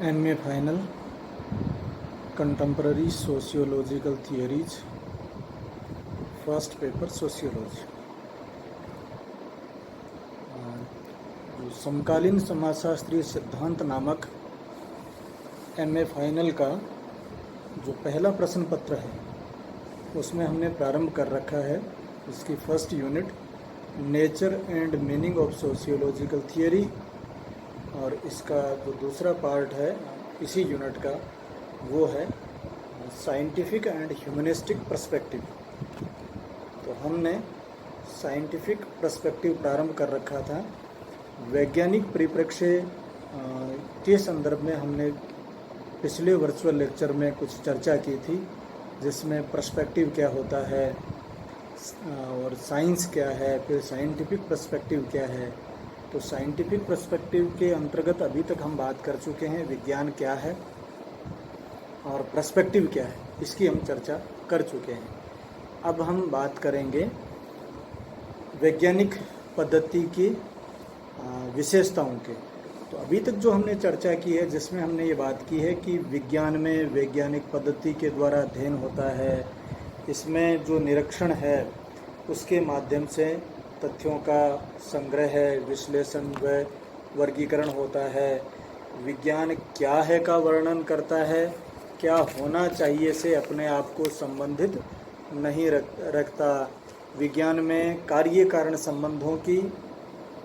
MA final contemporary sociological theories, first paper sociology. जो समकालीन समाजशास्त्रीय सिद्धांत नामक MA फाइनल का जो पहला प्रश्न पत्र है उसमें हमने प्रारंभ कर रखा है। इसकी first unit nature and meaning of sociological theory, और इसका जो दूसरा पार्ट है इसी यूनिट का वो है साइंटिफिक एंड ह्यूमनिस्टिक पर्सपेक्टिव। तो हमने साइंटिफिक पर्सपेक्टिव प्रारंभ कर रखा था। वैज्ञानिक परिप्रेक्ष्य के संदर्भ में हमने पिछले वर्चुअल लेक्चर में कुछ चर्चा की थी, जिसमें पर्सपेक्टिव क्या होता है और साइंस क्या है, फिर साइंटिफिक पर्सपेक्टिव क्या है। तो साइंटिफिक पर्सपेक्टिव के अंतर्गत अभी तक हम बात कर चुके हैं विज्ञान क्या है और पर्सपेक्टिव क्या है, इसकी हम चर्चा कर चुके हैं। अब हम बात करेंगे वैज्ञानिक पद्धति की विशेषताओं के। तो अभी तक जो हमने चर्चा की है, जिसमें हमने ये बात की है कि विज्ञान में वैज्ञानिक पद्धति के द्वारा अध्ययन होता है, इसमें जो निरीक्षण है उसके माध्यम से तथ्यों का संग्रह है, विश्लेषण व वर्गीकरण होता है। विज्ञान क्या है का वर्णन करता है, क्या होना चाहिए से अपने आप को संबंधित नहीं रखता। विज्ञान में कार्य कारण संबंधों की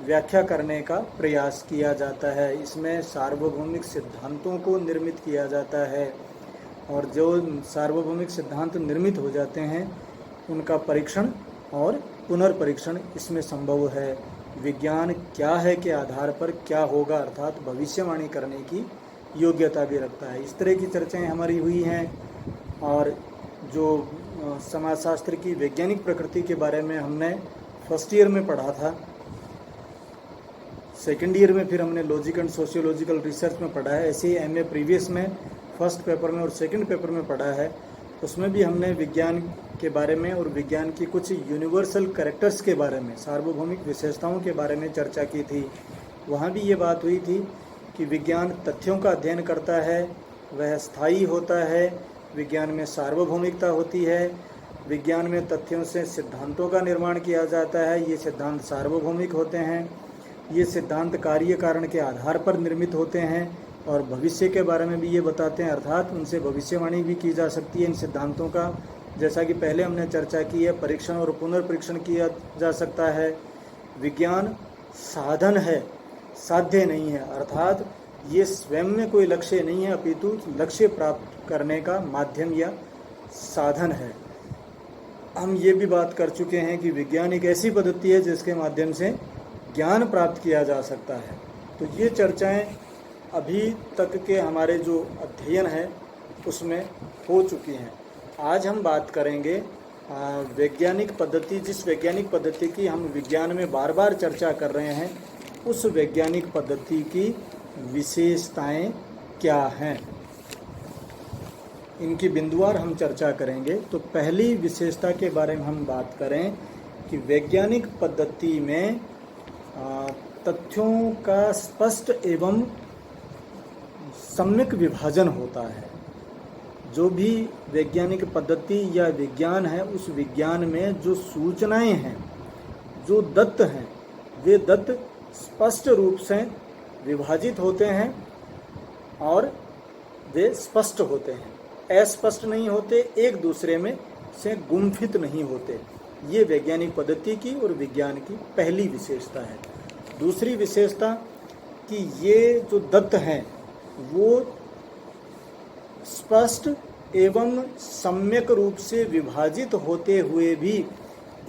व्याख्या करने का प्रयास किया जाता है। इसमें सार्वभौमिक सिद्धांतों को निर्मित किया जाता है, और जो सार्वभौमिक सिद्धांत निर्मित हो जाते हैं उनका परीक्षण और पुनर्परीक्षण इसमें संभव है। विज्ञान क्या है के आधार पर क्या होगा, अर्थात भविष्यवाणी करने की योग्यता भी रखता है। इस तरह की चर्चाएं हमारी हुई हैं। और जो समाजशास्त्र की वैज्ञानिक प्रकृति के बारे में हमने फर्स्ट ईयर में पढ़ा था, सेकेंड ईयर में फिर हमने लॉजिक एंड सोशियोलॉजिकल रिसर्च में पढ़ा है। ऐसे ही MA प्रीवियस में फर्स्ट पेपर में और सेकंड पेपर में पढ़ा है। उसमें भी हमने विज्ञान के बारे में और विज्ञान की कुछ यूनिवर्सल कैरेक्टर्स के बारे में, सार्वभौमिक विशेषताओं के बारे में चर्चा की थी। वहाँ भी ये बात हुई थी कि विज्ञान तथ्यों का अध्ययन करता है, वह स्थायी होता है, विज्ञान में सार्वभौमिकता होती है, विज्ञान में तथ्यों से सिद्धांतों का निर्माण किया जाता है, ये सिद्धांत सार्वभौमिक होते हैं, ये सिद्धांत कार्य कारण के आधार पर निर्मित होते हैं, और भविष्य के बारे में भी ये बताते हैं, अर्थात उनसे भविष्यवाणी भी की जा सकती है इन सिद्धांतों का। जैसा कि पहले हमने चर्चा की है, परीक्षण और पुनर्परीक्षण किया जा सकता है। विज्ञान साधन है, साध्य नहीं है, अर्थात ये स्वयं में कोई लक्ष्य नहीं है, अपितु लक्ष्य प्राप्त करने का माध्यम या साधन है। हम ये भी बात कर चुके हैं कि विज्ञान एक ऐसी पद्धति है जिसके माध्यम से ज्ञान प्राप्त किया जा सकता है। तो ये चर्चाएं अभी तक के हमारे जो अध्ययन है उसमें हो चुकी हैं। आज हम बात करेंगे वैज्ञानिक पद्धति, जिस वैज्ञानिक पद्धति की हम विज्ञान में बार बार चर्चा कर रहे हैं, उस वैज्ञानिक पद्धति की विशेषताएं क्या हैं, इनकी बिंदुवार हम चर्चा करेंगे। तो पहली विशेषता के बारे में हम बात करें कि वैज्ञानिक पद्धति में तथ्यों का स्पष्ट एवं सम्यक विभाजन होता है। जो भी वैज्ञानिक पद्धति या विज्ञान है, उस विज्ञान में जो सूचनाएं हैं, जो दत्त हैं, वे दत्त स्पष्ट रूप से विभाजित होते हैं और वे स्पष्ट होते हैं, अस्पष्ट नहीं होते, एक दूसरे में से गुम्फित नहीं होते। ये वैज्ञानिक पद्धति की और विज्ञान की पहली विशेषता है। दूसरी विशेषता कि ये जो दत्त हैं वो स्पष्ट एवं सम्यक रूप से विभाजित होते हुए भी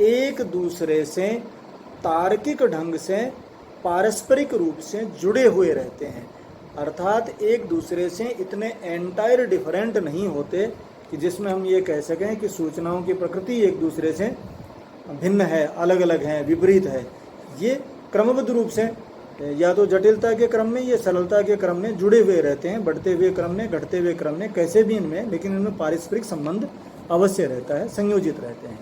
एक दूसरे से तार्किक ढंग से पारस्परिक रूप से जुड़े हुए रहते हैं, अर्थात एक दूसरे से इतने एंटायर डिफरेंट नहीं होते कि जिसमें हम ये कह सकें कि सूचनाओं की प्रकृति एक दूसरे से भिन्न है, अलग अलग है, विपरीत है। ये क्रमबद्ध रूप से या तो जटिलता के क्रम में या सरलता के क्रम में जुड़े हुए रहते हैं, बढ़ते हुए क्रम में, घटते हुए क्रम में, कैसे भी इनमें, लेकिन इनमें पारस्परिक संबंध अवश्य रहता है, संयोजित रहते हैं।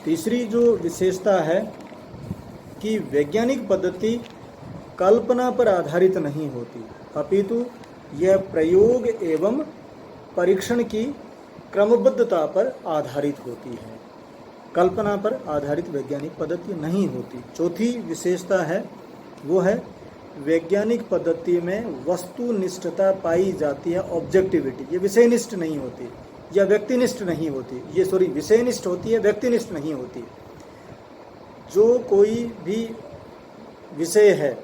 तीसरी जो विशेषता है कि वैज्ञानिक पद्धति कल्पना पर आधारित नहीं होती, अपितु यह प्रयोग एवं परीक्षण की क्रमबद्धता पर आधारित होती है, कल्पना पर आधारित वैज्ञानिक पद्धति नहीं होती। चौथी विशेषता है वो है वैज्ञानिक पद्धति में वस्तुनिष्ठता पाई जाती है, ऑब्जेक्टिविटी। ये विषयनिष्ठ नहीं होती या व्यक्तिनिष्ठ नहीं होती, ये विषयनिष्ठ होती है, व्यक्तिनिष्ठ नहीं होती। जो कोई भी विषय है,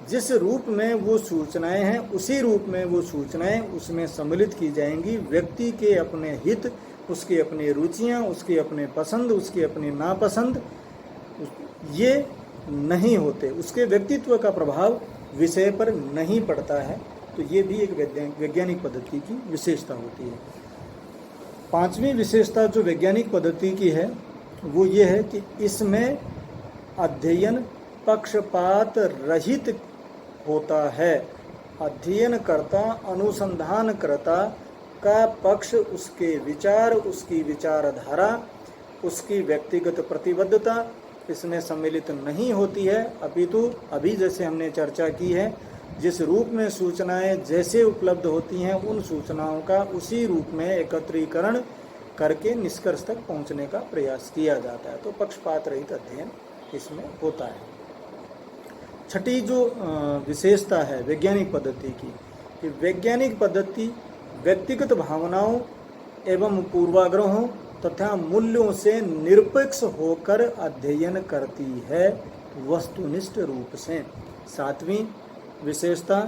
जिस रूप में वो सूचनाएं हैं उसी रूप में वो सूचनाएं उसमें सम्मिलित की जाएंगी। व्यक्ति के अपने हित, उसकी अपनी रुचियां, उसके अपने पसंद, उसकी अपनी नापसंद ये नहीं होते, उसके व्यक्तित्व का प्रभाव विषय पर नहीं पड़ता है। तो ये भी एक वैज्ञानिक पद्धति की विशेषता होती है। पांचवी विशेषता जो वैज्ञानिक पद्धति की है वो ये है कि इसमें अध्ययन पक्षपात रहित होता है। अध्ययनकर्ता, अनुसंधानकर्ता का पक्ष, उसके विचार, उसकी विचारधारा, उसकी व्यक्तिगत प्रतिबद्धता इसमें सम्मिलित नहीं होती है, अपितु अभी जैसे हमने चर्चा की है, जिस रूप में सूचनाएं जैसे उपलब्ध होती हैं उन सूचनाओं का उसी रूप में एकत्रीकरण करके निष्कर्ष तक पहुंचने का प्रयास किया जाता है। तो पक्षपात रहित अध्ययन इसमें होता है। छठी जो विशेषता है वैज्ञानिक पद्धति की, कि वैज्ञानिक पद्धति व्यक्तिगत भावनाओं एवं पूर्वाग्रहों तथा मूल्यों से निरपेक्ष होकर अध्ययन करती है वस्तुनिष्ठ रूप से। सातवीं विशेषता,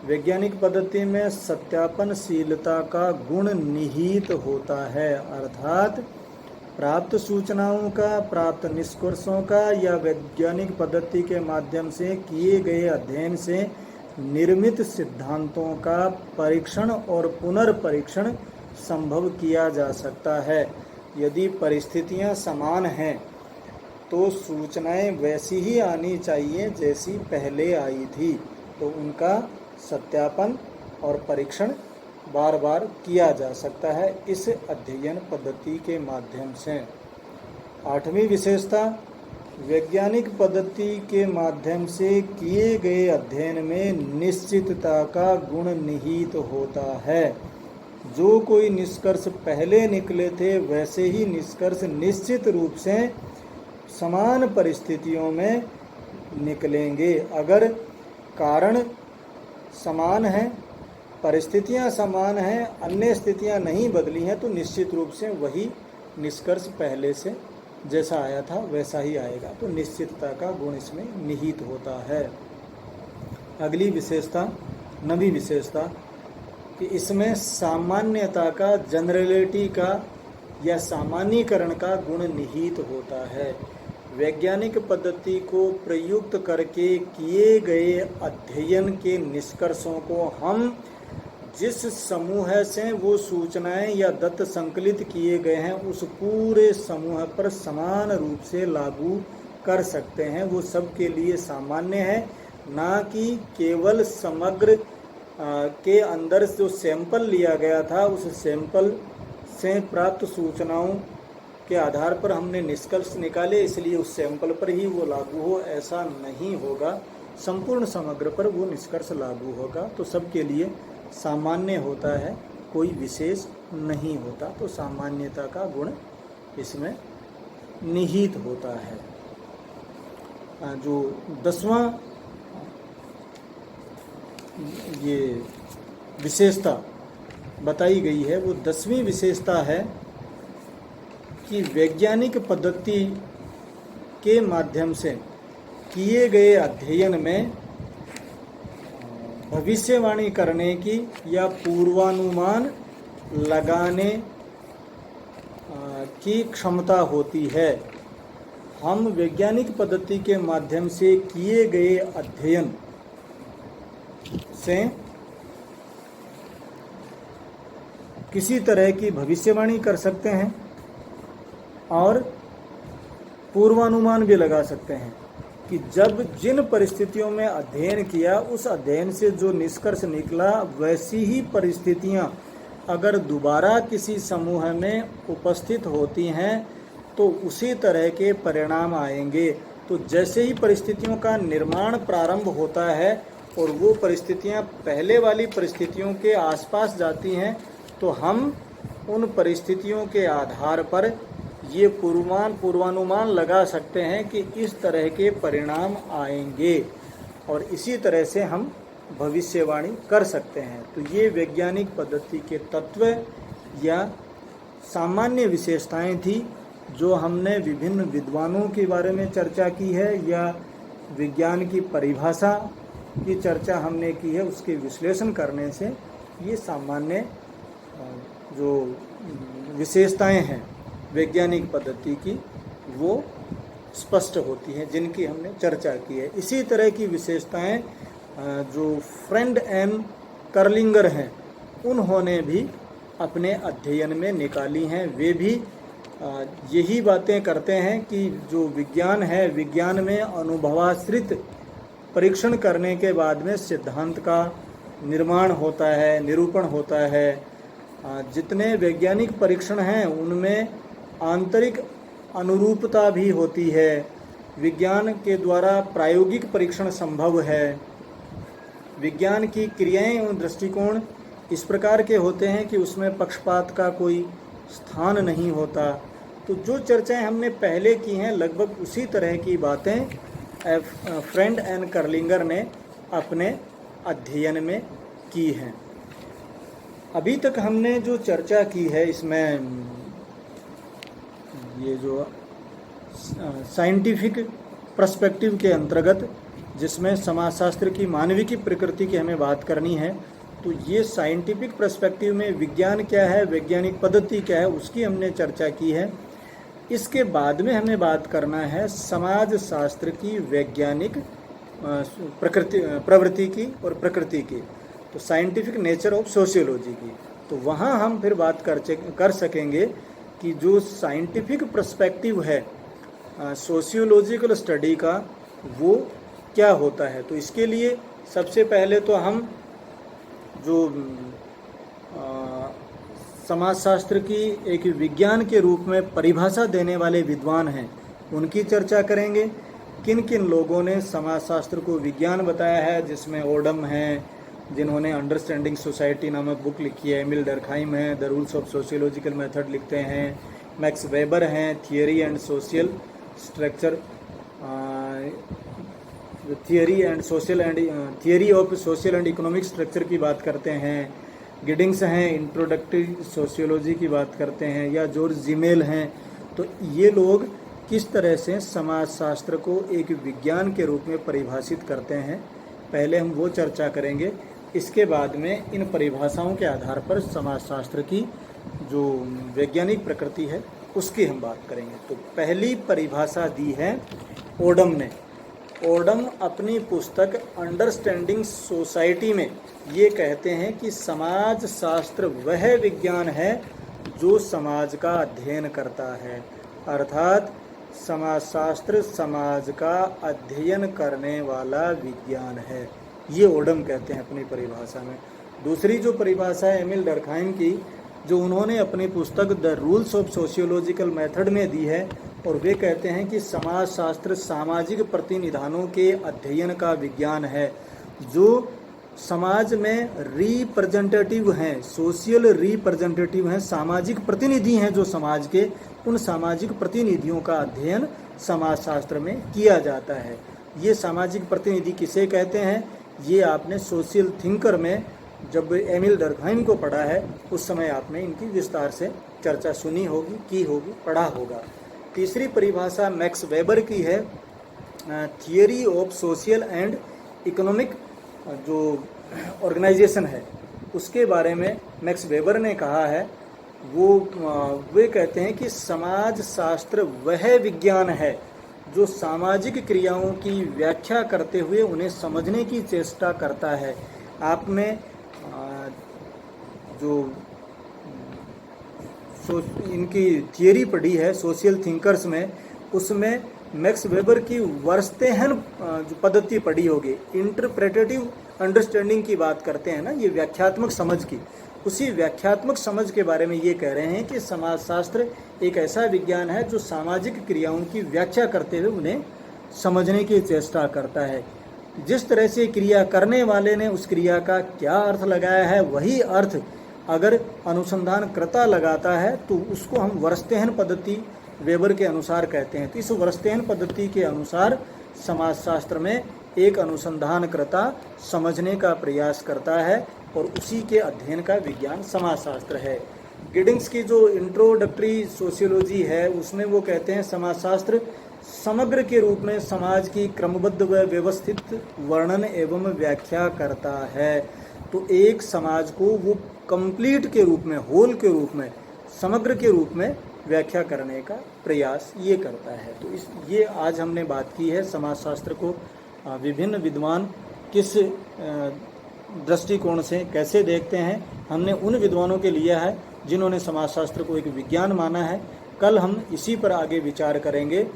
वैज्ञानिक पद्धति में सत्यापनशीलता का गुण निहित होता है, अर्थात प्राप्त सूचनाओं का, प्राप्त निष्कर्षों का या वैज्ञानिक पद्धति के माध्यम से किए गए अध्ययन से निर्मित सिद्धांतों का परीक्षण और पुनर्परीक्षण संभव किया जा सकता है। यदि परिस्थितियां समान हैं तो सूचनाएं वैसी ही आनी चाहिए जैसी पहले आई थी, तो उनका सत्यापन और परीक्षण बार बार किया जा सकता है इस अध्ययन पद्धति के माध्यम से। आठवीं विशेषता, वैज्ञानिक पद्धति के माध्यम से किए गए अध्ययन में निश्चितता का गुण निहित होता है। जो कोई निष्कर्ष पहले निकले थे वैसे ही निष्कर्ष निश्चित रूप से समान परिस्थितियों में निकलेंगे। अगर कारण समान हैं, परिस्थितियां समान हैं, अन्य स्थितियां नहीं बदली हैं, तो निश्चित रूप से वही निष्कर्ष पहले से जैसा आया था वैसा ही आएगा। तो निश्चितता का गुण इसमें निहित होता है। अगली विशेषता, नवी विशेषता, कि इसमें सामान्यता का, जनरलिटी का या सामान्यीकरण का गुण निहित होता है। वैज्ञानिक पद्धति को प्रयुक्त करके किए गए अध्ययन के निष्कर्षों को हम जिस समूह से वो सूचनाएं या दत्त संकलित किए गए हैं उस पूरे समूह पर समान रूप से लागू कर सकते हैं। वो सबके लिए सामान्य है, ना कि केवल समग्र के अंदर जो सैंपल लिया गया था उस सैंपल से प्राप्त सूचनाओं के आधार पर हमने निष्कर्ष निकाले इसलिए उस सैंपल पर ही वो लागू हो, ऐसा नहीं होगा। संपूर्ण समग्र पर वो निष्कर्ष लागू होगा। तो सबके लिए सामान्य होता है, कोई विशेष नहीं होता। तो सामान्यता का गुण इसमें निहित होता है। जो 10वां ये विशेषता बताई गई है वो 10वीं विशेषता है कि वैज्ञानिक पद्धति के माध्यम से किए गए अध्ययन में भविष्यवाणी करने की या पूर्वानुमान लगाने की क्षमता होती है। हम वैज्ञानिक पद्धति के माध्यम से किए गए अध्ययन से किसी तरह की भविष्यवाणी कर सकते हैं और पूर्वानुमान भी लगा सकते हैं कि जब जिन परिस्थितियों में अध्ययन किया उस अध्ययन से जो निष्कर्ष निकला वैसी ही परिस्थितियां अगर दोबारा किसी समूह में उपस्थित होती हैं तो उसी तरह के परिणाम आएंगे। तो जैसे ही परिस्थितियों का निर्माण प्रारंभ होता है और वो परिस्थितियाँ पहले वाली परिस्थितियों के आसपास जाती हैं, तो हम उन परिस्थितियों के आधार पर ये पूर्वानुमान लगा सकते हैं कि इस तरह के परिणाम आएंगे और इसी तरह से हम भविष्यवाणी कर सकते हैं। तो ये वैज्ञानिक पद्धति के तत्व या सामान्य विशेषताएं थी जो हमने विभिन्न विद्वानों के बारे में चर्चा की है या विज्ञान की परिभाषा की चर्चा हमने की है। उसके विश्लेषण करने से ये सामान्य जो विशेषताएं हैं वैज्ञानिक पद्धति की वो स्पष्ट होती हैं, जिनकी हमने चर्चा की है। इसी तरह की विशेषताएं जो फ्रेंड एंड कर्लिंगर हैं उन्होंने भी अपने अध्ययन में निकाली हैं। वे भी यही बातें करते हैं कि जो विज्ञान है, विज्ञान में अनुभवाश्रित परीक्षण करने के बाद में सिद्धांत का निर्माण होता है, निरूपण होता है। जितने वैज्ञानिक परीक्षण हैं उनमें आंतरिक अनुरूपता भी होती है। विज्ञान के द्वारा प्रायोगिक परीक्षण संभव है। विज्ञान की क्रियाएं एवं दृष्टिकोण इस प्रकार के होते हैं कि उसमें पक्षपात का कोई स्थान नहीं होता। तो जो चर्चाएं हमने पहले की हैं लगभग उसी तरह की बातें फ्रेंड एंड कर्लिंगर ने अपने अध्ययन में की हैं। अभी तक हमने जो चर्चा की है इसमें ये जो साइंटिफिक पर्सपेक्टिव के अंतर्गत, जिसमें समाजशास्त्र की मानविकी प्रकृति की हमें बात करनी है, तो ये साइंटिफिक पर्सपेक्टिव में विज्ञान क्या है, वैज्ञानिक पद्धति क्या है, उसकी हमने चर्चा की है। इसके बाद में हमें बात करना है समाज शास्त्र की वैज्ञानिक प्रवृत्ति की और प्रकृति की, तो साइंटिफिक नेचर ऑफ सोशियोलॉजी की। तो वहाँ हम फिर बात कर सकेंगे कि जो साइंटिफिक पर्सपेक्टिव है सोशियोलॉजिकल स्टडी का वो क्या होता है। तो इसके लिए सबसे पहले तो हम जो समाजशास्त्र की एक विज्ञान के रूप में परिभाषा देने वाले विद्वान हैं उनकी चर्चा करेंगे। किन किन लोगों ने समाजशास्त्र को विज्ञान बताया है, जिसमें ओडम हैं जिन्होंने अंडरस्टैंडिंग सोसाइटी नामक बुक लिखी है, एमिल डर्कहाइम हैं the rules of sociological method लिखते हैं, मैक्स वेबर हैं theory and social structure theory of social and economic structure की बात करते हैं, गिडिंग्स हैं इंट्रोडक्टरी सोशियोलॉजी की बात करते हैं, या जॉर्ज जिमेल हैं। तो ये लोग किस तरह से समाजशास्त्र को एक विज्ञान के रूप में परिभाषित करते हैं, पहले हम वो चर्चा करेंगे। इसके बाद में इन परिभाषाओं के आधार पर समाजशास्त्र की जो वैज्ञानिक प्रकृति है उसकी हम बात करेंगे। तो पहली परिभाषा दी है ओडम ने। ओडम अपनी पुस्तक अंडरस्टैंडिंग सोसाइटी में ये कहते हैं कि समाज शास्त्र वह विज्ञान है जो समाज का अध्ययन करता है, अर्थात समाजशास्त्र समाज का अध्ययन करने वाला विज्ञान है, ये ओडम कहते हैं अपनी परिभाषा में। दूसरी जो परिभाषा है एमिल डर्कहाइम की, जो उन्होंने अपनी पुस्तक the rules of sociological method में दी है, और वे कहते हैं कि समाजशास्त्र सामाजिक प्रतिनिधानों के अध्ययन का विज्ञान है जो समाज में रिप्रेजेंटेटिव हैं, सोशल रिप्रेजेंटेटिव हैं, सामाजिक प्रतिनिधि हैं जो समाज के, उन सामाजिक प्रतिनिधियों का अध्ययन समाजशास्त्र में किया जाता है। ये सामाजिक प्रतिनिधि किसे कहते हैं, ये आपने सोशल थिंकर में जब एमिल डर्कहाइम को पढ़ा है उस समय आपने इनकी विस्तार से चर्चा सुनी होगी, की होगी, पढ़ा होगा। तीसरी परिभाषा मैक्स वेबर की है, theory of social and economic जो ऑर्गेनाइजेशन है उसके बारे में मैक्स वेबर ने कहा है। वे कहते हैं कि समाज शास्त्र वह विज्ञान है जो सामाजिक क्रियाओं की व्याख्या करते हुए उन्हें समझने की चेष्टा करता है। आपने जो इनकी थियरी पढ़ी है सोशल थिंकर्स में, उसमें मैक्स वेबर की वर्स्टेहन जो पद्धति पढ़ी होगी, इंटरप्रेटेटिव अंडरस्टैंडिंग की बात करते हैं ना, ये व्याख्यात्मक समझ की, उसी व्याख्यात्मक समझ के बारे में ये कह रहे हैं कि समाजशास्त्र एक ऐसा विज्ञान है जो सामाजिक क्रियाओं की व्याख्या करते हुए उन्हें समझने की चेष्टा करता है। जिस तरह से क्रिया करने वाले ने उस क्रिया का क्या अर्थ लगाया है, वही अर्थ अगर अनुसंधानकर्ता लगाता है तो उसको हम वर्स्तेहन पद्धति वेबर के अनुसार कहते हैं। तो इस वर्स्तेहन पद्धति के अनुसार समाजशास्त्र में एक अनुसंधानकर्ता समझने का प्रयास करता है और उसी के अध्ययन का विज्ञान समाजशास्त्र है। गिडिंग्स की जो इंट्रोडक्टरी सोशियोलॉजी है उसमें वो कहते हैं समाजशास्त्र समग्र के रूप में समाज की क्रमबद्ध व व्यवस्थित वर्णन एवं व्याख्या करता है। तो एक समाज को वो कंप्लीट के रूप में, होल के रूप में, समग्र के रूप में व्याख्या करने का प्रयास ये करता है। तो ये आज हमने बात की है समाजशास्त्र को विभिन्न विद्वान किस दृष्टिकोण से कैसे देखते हैं। हमने उन विद्वानों के लिया है जिन्होंने समाजशास्त्र को एक विज्ञान माना है। कल हम इसी पर आगे विचार करेंगे,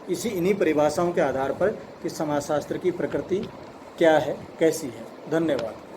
इन्हीं परिभाषाओं के आधार पर कि समाजशास्त्र की प्रकृति क्या है, कैसी है। धन्यवाद।